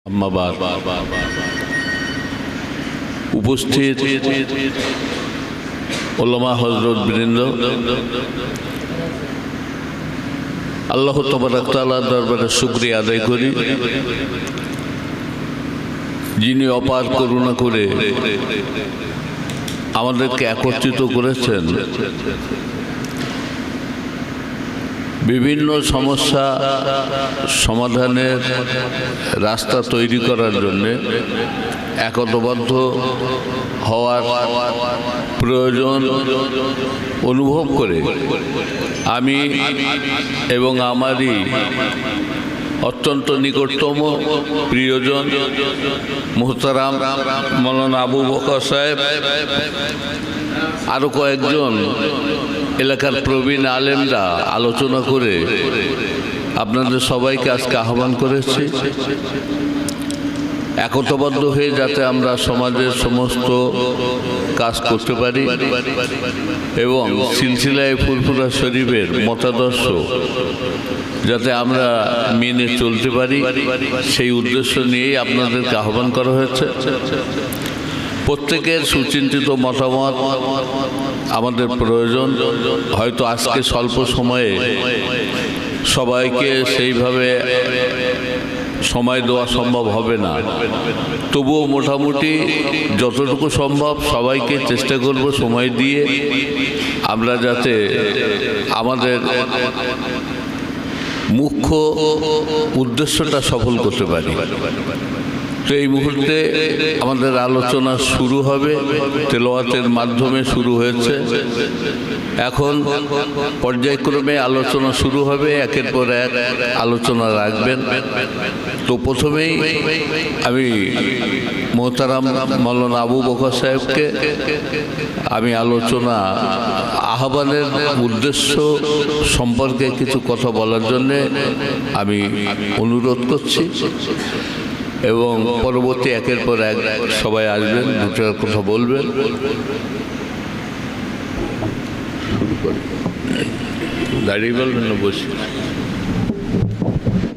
আম্মাবাদ উপস্থিত ওলামা হযরত বৃন্দ, আল্লাহ তাবারক তাআলার দরবারে শুকরিয়া আদায় করি, যিনি অপার করুণা করে আমাদেরকে একত্রিত করেছেন বিভিন্ন সমস্যা সমাধানের রাস্তা তৈরি করার জন্য একতাবদ্ধ হওয়ার প্রয়োজন অনুভব করে আমি এবং আমারই অত্যন্ত নিকটতম প্রিয়জন মুহতারাম মাওলানা আবু বকর সাহেব, আরও কয়েকজন এলাকার প্রবীণ আলেমরা আলোচনা করে আপনাদের সবাইকে আজকে আহ্বান করেছি একতাবদ্ধ হয়ে যাতে আমরা সমাজের সমস্ত কাজ করতে পারি এবং সিলসিলায়ে ফুরফুরা শরীফের মতাদর্শ যাতে আমরা মেনে চলতে পারি, সেই উদ্দেশ্য নিয়েই আপনাদেরকে আহ্বান করা হয়েছে। প্রত্যেকের সুচিন্তিত মতামত আমাদের প্রয়োজন। হয়তো আজকে স্বল্প সময়ে সবাইকে সেইভাবে সময় দেওয়া সম্ভব হবে না, তবুও মোটামুটি যতটুকু সম্ভব সবাইকে চেষ্টা করব সময় দিয়ে আমরা যাতে আমাদের মুখ্য উদ্দেশ্যটা সফল করতে পারি। তো এই মুহূর্তে আমাদের আলোচনা শুরু হবে, তেলাওয়াতের মাধ্যমে শুরু হয়েছে, এখন পর্যায়ক্রমে আলোচনা শুরু হবে, একের পর এক আলোচনা রাখবেন। তো প্রথমেই আমি মোহতারাম মাওলানা আবু বকর সাহেবকে আমি আলোচনা আহ্বানের উদ্দেশ্য সম্পর্কে কিছু কথা বলার জন্যে আমি অনুরোধ করছি এবং পরবর্তী একের পর এক সবাই আসবেন, দুটার কথা বলবেন। দাঁড়িয়ে বলবেন না বসে?